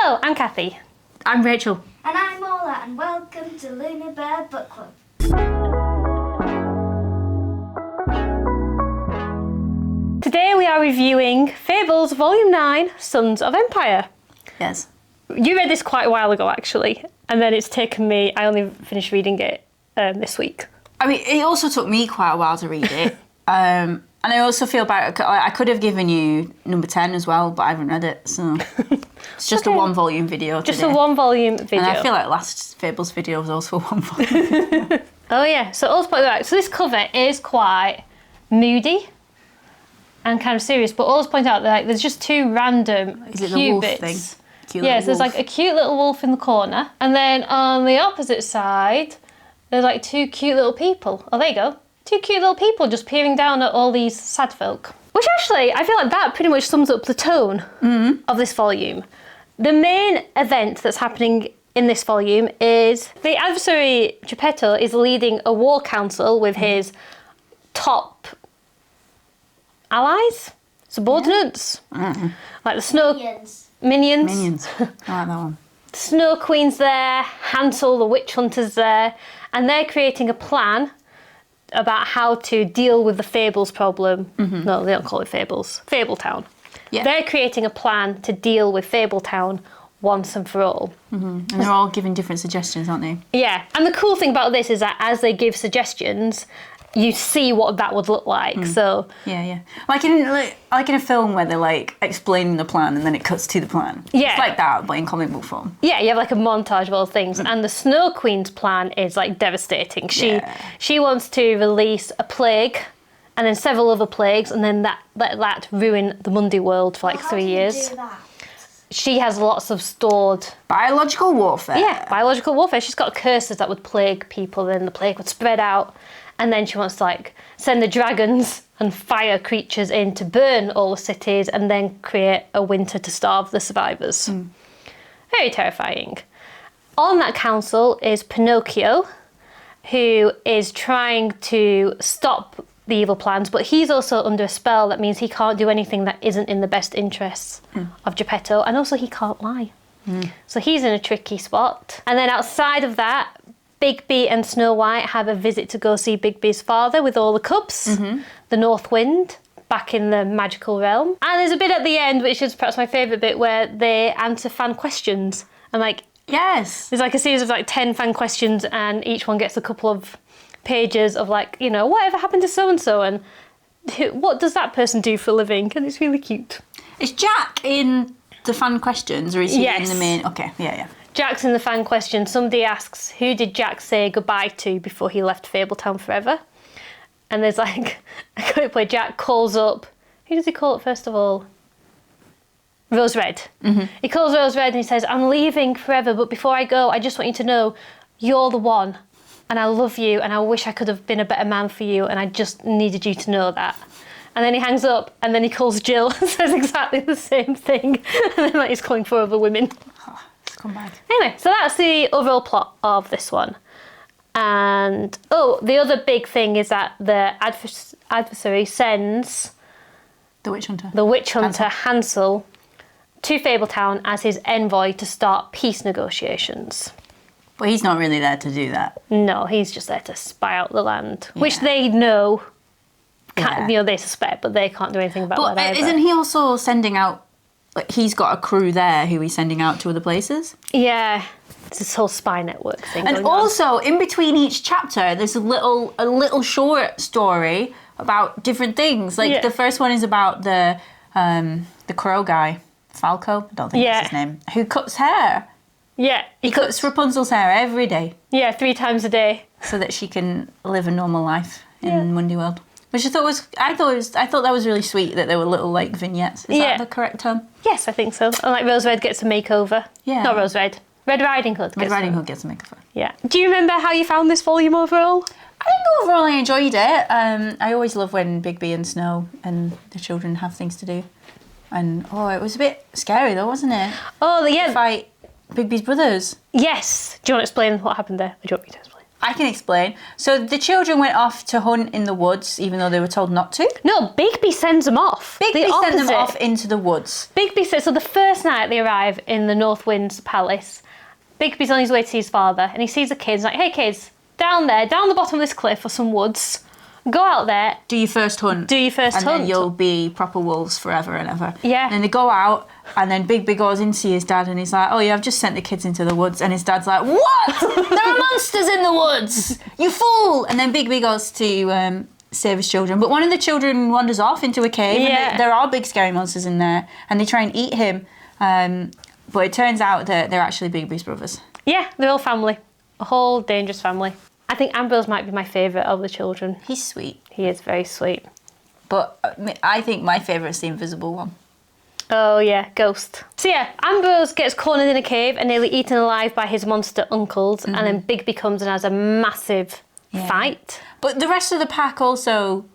Hello, I'm Cathy. I'm Rachel. And I'm Ola, and welcome to Looney Bird Book Club. Today we are reviewing Fables Volume 9, Sons of Empire. Yes. You read this quite a while ago, actually, and then it's taken me, I only finished reading it this week. I mean, it also took me quite a while to read it. And I also feel bad, I could have given you number 10 as well, but I haven't read it, so it's just Okay. a one volume video today. Just a one volume video. And I feel like last Fables video was also one volume. Oh yeah, so all point out, so this cover is quite moody and kind of serious, but always point out that like, there's just two random Is it cute the wolf bits. thing? Cute Yes, there's wolf. like a cute little wolf in the corner, and then on the opposite side, there's like two cute little people. Oh, there you go. Two cute little people just peering down at all these sad folk. Which actually, I feel like that pretty much sums up the tone of this volume. The main event that's happening in this volume is the adversary Geppetto is leading a war council with his top allies, subordinates, like the snow minions. Minions. I like that one. The Snow Queen's there, Hansel, the witch hunter's there, and they're creating a plan about how to deal with the Fables problem. No, they don't call it Fables. Fabletown. Yeah. They're creating a plan to deal with Fabletown once and for all. And they're all giving different suggestions, aren't they? Yeah, and the cool thing about this is that as they give suggestions, you see what that would look like. So Yeah. Like in a film where they're like explaining the plan and then it cuts to the plan. Yeah. It's like that, but in comic book form. yeah, you have like a montage of all things, and the Snow Queen's plan is like devastating. She wants to release a plague, and then several other plagues, and then that ruin the Mundi world for like 3 years. Do that? She has lots of stored Biological warfare. biological warfare. She's got curses that would plague people, then the plague would spread out, and then she wants to like send the dragons and fire creatures in to burn all the cities, and then create a winter to starve the survivors. Very terrifying. On that council is Pinocchio, who is trying to stop the evil plans, but he's also under a spell that means he can't do anything that isn't in the best interests of Geppetto, and also he can't lie. So he's in a tricky spot. And then outside of that, Bigby and Snow White have a visit to go see Bigby's father with all the cubs, the North Wind, back in the magical realm. And there's a bit at the end, which is perhaps my favourite bit, where they answer fan questions. And like, Yes. there's like a series of like 10 fan questions, and each one gets a couple of pages of like, you know, whatever happened to so-and-so, and what does that person do for a living? And it's really cute. Is Jack in the fan questions or is he in the main? Okay, yeah. Jack's in the fan question. Somebody asks, who did Jack say goodbye to before he left Fabletown forever? And there's like a clip where Jack calls up, who does he call it first of all? Rose Red. He calls Rose Red and he says, I'm leaving forever, but before I go, I just want you to know you're the one, and I love you, and I wish I could have been a better man for you, and I just needed you to know that. And then he hangs up, and then he calls Jill and says exactly the same thing. And then like, he's calling for other women. Come back. Anyway, so that's the overall plot of this one. And, the other big thing is that the adversary sends The Witch Hunter. the witch hunter Hansel to Fabletown as his envoy to start peace negotiations. But he's not really there to do that. No, he's just there to spy out the land, which they know, they suspect, but they can't do anything about But that either. isn't he also sending out, like, he's got a crew there who he's sending out to other places? Yeah, it's this whole spy network thing And going on. also, in between each chapter, there's a little short story about different things. Like, the first one is about the crow guy, Falco, I don't think that's his name, who cuts hair. Yeah, He cuts Rapunzel's hair every day. Yeah, 3 times a day. So that she can live a normal life in Mundi World. Which I thought that was really sweet that there were little like vignettes. Is that the correct term? Yes, I think so. And like Rose Red gets a makeover. Yeah. Not Rose Red. Red Riding Hood. Red Riding Hood gets a makeover. Yeah. Do you remember how you found this volume overall? I think overall I enjoyed it. I always love when Bigby and Snow and the children have things to do. And it was a bit scary though, wasn't it? Oh, yeah. Fight Bigby's brothers. Yes. Do you want to explain what happened there? Or do you want me to explain? I can explain. So the children went off to hunt in the woods, even though they were told not to. No, Bigby sends them off. Bigby sends them off into the woods. Bigby says, so the first night they arrive in the North Wind's palace, Bigby's on his way to see his father, and he sees the kids, like, hey kids, down there, down the bottom of this cliff are some woods. Go out there. Do your first hunt. And then you'll be proper wolves forever and ever. Yeah. And then they go out, and then Bigby goes in to see his dad, and he's like, oh yeah, I've just sent the kids into the woods. And his dad's like, what? There are monsters in the woods! You fool! And then Bigby goes to save his children. But one of the children wanders off into a cave, and there are big scary monsters in there, and they try and eat him. But it turns out that they're actually Bigby's brothers. Yeah, they're all family. A whole dangerous family. I think Ambrose might be my favourite of the children. He's sweet. He is very sweet. But I think my favourite's the invisible one. Oh yeah, Ghost. So yeah, Ambrose gets cornered in a cave and nearly eaten alive by his monster uncles, and then Bigby comes and has a massive fight. But the rest of the pack also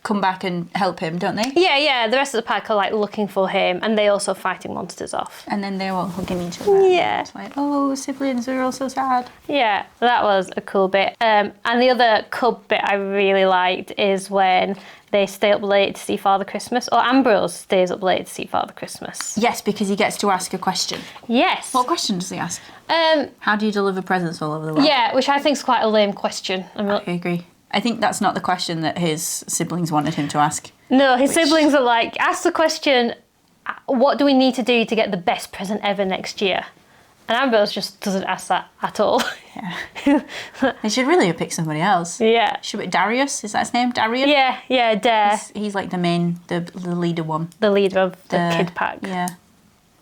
come back and help him, don't they? Yeah, the rest of the pack are like looking for him, and they also fighting monsters off. And then they're all hugging each other. Yeah. It's like, oh, siblings are all so sad. Yeah, that was a cool bit. And the other cub bit I really liked is when they stay up late to see Father Christmas, or Ambrose stays up late to see Father Christmas. Yes, because he gets to ask a question. Yes. What question does he ask? Um, How do you deliver presents all over the world? yeah, which I think is quite a lame question. I agree. I think that's not the question that his siblings wanted him to ask. No, his siblings are like, ask the question, what do we need to do to get the best present ever next year? And Ambrose just doesn't ask that at all. Yeah. They should really have picked somebody else. Yeah. Should be Darius, is that his name? Darius? Yeah, Dare. He's like the main, the leader one. The leader of the kid pack. Yeah.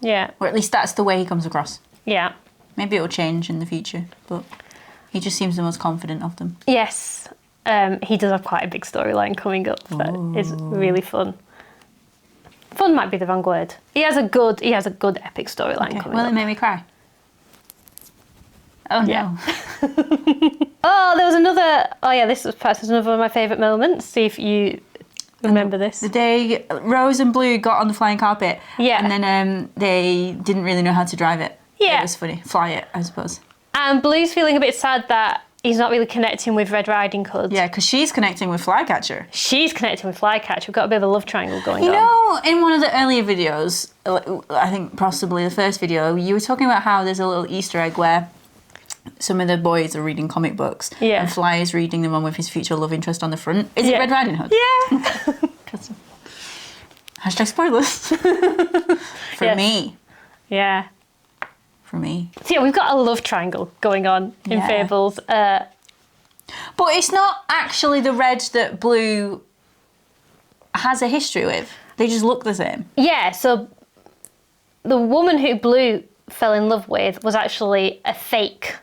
Yeah. Or at least that's the way he comes across. Yeah. Maybe it'll change in the future, but he just seems the most confident of them. Yes. He does have quite a big storyline coming up that is really fun. Fun might be the wrong word. He has a good epic storyline coming Well, up. it made me cry. Oh Yeah. no. Oh, there was another. Oh yeah, this was perhaps another one of my favourite moments. See if you remember this. The day Rose and Blue got on the flying carpet. Yeah. And then they didn't really know how to drive it. Yeah. It was funny. Fly it, I suppose. And Blue's feeling a bit sad that he's not really connecting with Red Riding Hood. Yeah, because she's connecting with Flycatcher. She's connecting with Flycatcher. We've got a bit of a love triangle going on. You know, in one of the earlier videos, I think possibly the first video, you were talking about how there's a little Easter egg where some of the boys are reading comic books and Fly is reading the one with his future love interest on the front. Is it Red Riding Hood? Yeah. Hashtag spoilers. For me. Yeah. For me. So yeah, we've got a love triangle going on in Fables. But it's not actually the Red that Blue has a history with. They just look the same. Yeah, so the woman who Blue fell in love with was actually a fake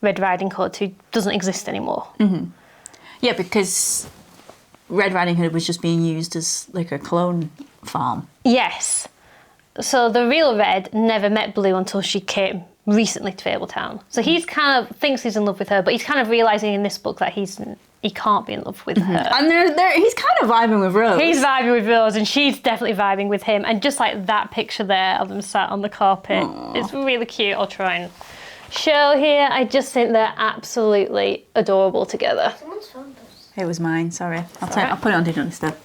Red Riding Hood who doesn't exist anymore. Mm-hmm. Yeah, because Red Riding Hood was just being used as like a clone farm. Yes. So the real Red never met Blue until she came recently to Fabletown. So he's kind of thinks he's in love with her, but he's kind of realising in this book that he can't be in love with her. And he's kind of vibing with Rose. He's vibing with Rose, and she's definitely vibing with him. And just like that picture there of them sat on the carpet, it's really cute. I'll try and show here. I just think they're absolutely adorable together. Someone's phone does. It was mine, sorry. I'll put it on Did Instead.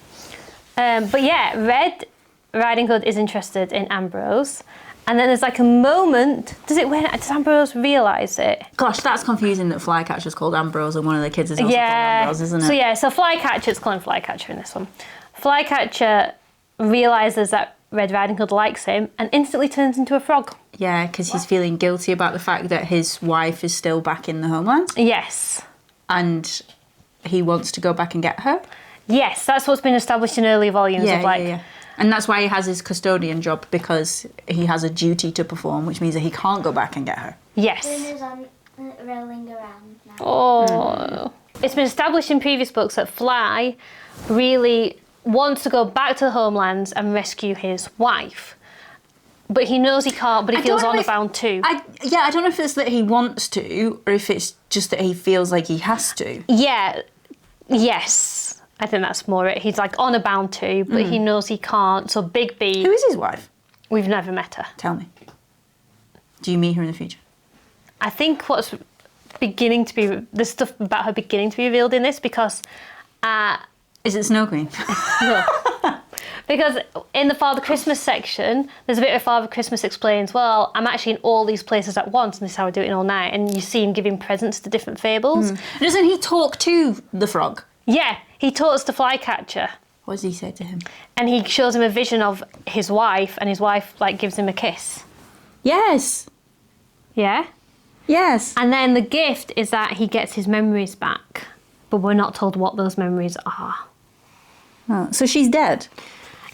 But yeah, Red Riding Hood is interested in Ambrose. And then there's like a moment, does Ambrose realise it? Gosh, that's confusing that Flycatcher's called Ambrose and one of the kids is also called Ambrose, isn't it? So Flycatcher's calling Flycatcher in this one. Flycatcher realises that Red Riding Hood likes him and instantly turns into a frog. Yeah, because he's feeling guilty about the fact that his wife is still back in the homeland. Yes. And he wants to go back and get her. Yes, that's what's been established in earlier volumes of like... Yeah. And that's why he has his custodian job, because he has a duty to perform, which means that he can't go back and get her. Yes. Luna's on rolling around now. Oh. It's been established in previous books that Fly really wants to go back to the homelands and rescue his wife. But he knows he can't, but he feels honour bound too. I don't know if it's that he wants to, or if it's just that he feels like he has to. Yeah. Yes. I think that's more it. He's like honour bound to, but he knows he can't. So Bigby... Who is his wife? We've never met her. Tell me. Do you meet her in the future? I think what's beginning to be, there's stuff about her beginning to be revealed in this because... Is it Snow Queen? No. Because in the Father Christmas section, there's a bit where Father Christmas explains, well, I'm actually in all these places at once, and this is how I do it all night. And you see him giving presents to different fables. Doesn't he talk to the frog? Yeah, he talks to Flycatcher. What does he say to him? And he shows him a vision of his wife, and his wife, like, gives him a kiss. Yes. Yeah? Yes. And then the gift is that he gets his memories back, but we're not told what those memories are. Oh, so she's dead?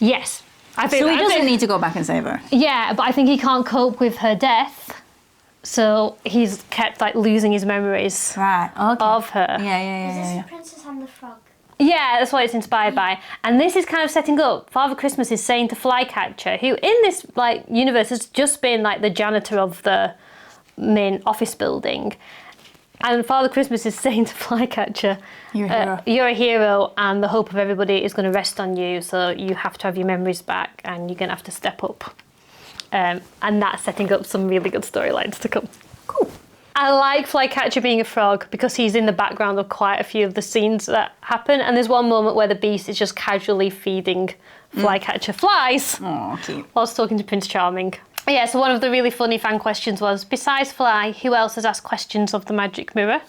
Yes. So he doesn't need to go back and save her? Yeah, but I think he can't cope with her death, so he's kept, like, losing his memories of her. Yeah. Is this the Princess and the Frog? Yeah, that's what it's inspired by. And this is kind of setting up, Father Christmas is saying to Flycatcher, who in this, like, universe has just been, like, the janitor of the main office building. And Father Christmas is saying to Flycatcher, you're a hero and the hope of everybody is going to rest on you, so you have to have your memories back and you're going to have to step up. And that's setting up some really good storylines to come. Cool. I like Flycatcher being a frog because he's in the background of quite a few of the scenes that happen, and there's one moment where the beast is just casually feeding Flycatcher flies whilst talking to Prince Charming. Yeah, so one of the really funny fan questions was, besides Fly, who else has asked questions of the magic mirror?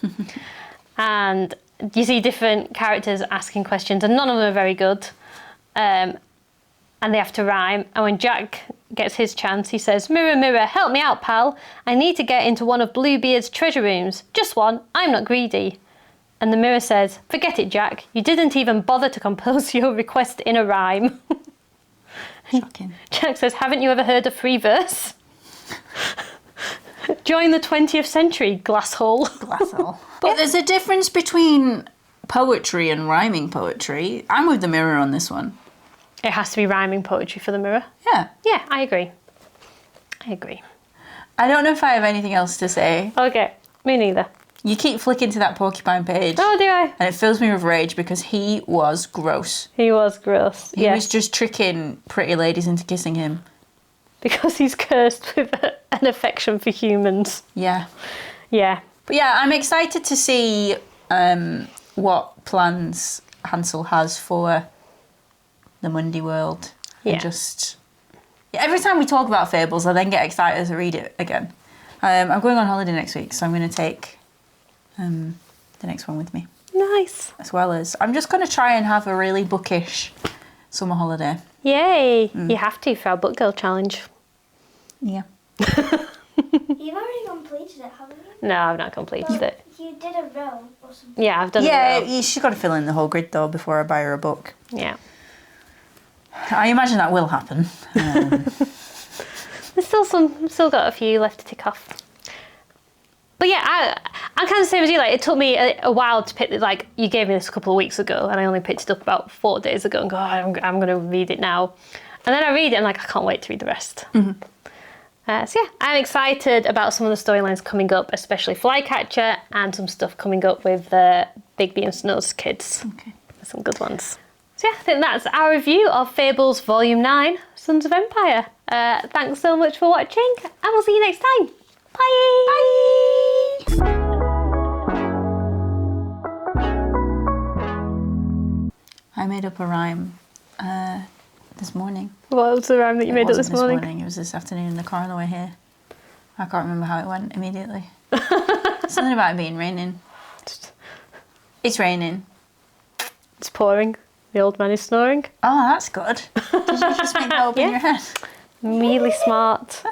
And you see different characters asking questions, and none of them are very good. And they have to rhyme. And when Jack gets his chance, he says, mirror, mirror, help me out, pal. I need to get into one of Bluebeard's treasure rooms. Just one, I'm not greedy. And the mirror says, forget it, Jack. You didn't even bother to compose your request in a rhyme. Shocking. Jack says, haven't you ever heard of free verse? Join the 20th century, glasshole. Glasshole. But there's a difference between poetry and rhyming poetry. I'm with the mirror on this one. It has to be rhyming poetry for the mirror. Yeah. Yeah, I agree. I don't know if I have anything else to say. Okay, me neither. You keep flicking to that porcupine page. Oh, do I? And it fills me with rage because he was gross. He was gross. He was just tricking pretty ladies into kissing him. Because he's cursed with an affection for humans. Yeah. Yeah. But yeah, I'm excited to see what plans Hansel has for the Mundy world. Yeah. And just... every time we talk about Fables, I then get excited to read it again. I'm going on holiday next week, so I'm going to take the next one with me. Nice. As well as... I'm just going to try and have a really bookish summer holiday. Yay. You have to for our Book Girl challenge. Yeah. You've already completed it, haven't you? No, I've not completed it. You did a row or something. Yeah, I've done it. Yeah, she's got to fill in the whole grid though before I buy her a book. Yeah. I imagine that will happen. There's still got a few left to tick off. But yeah, I'm kind of the same as you. Like, it took me a while to pick. Like, you gave me this a couple of weeks ago, and I only picked it up about 4 days ago. And go, I'm going to read it now. And then I read it, and like, I can't wait to read the rest. So yeah, I'm excited about some of the storylines coming up, especially Flycatcher, and some stuff coming up with Bigby and Snow's kids. Okay. Some good ones. So yeah, I think that's our review of Fables Volume 9, Sons of Empire. Thanks so much for watching, and we'll see you next time. Bye! Bye! I made up a rhyme this morning. What was the rhyme that you made up this morning? It was this afternoon in the car on the way here. I can't remember how it went immediately. Something about it being raining. It's raining. It's pouring. The old man is snoring. Oh, that's good. Did you just make that up in your head? Really smart.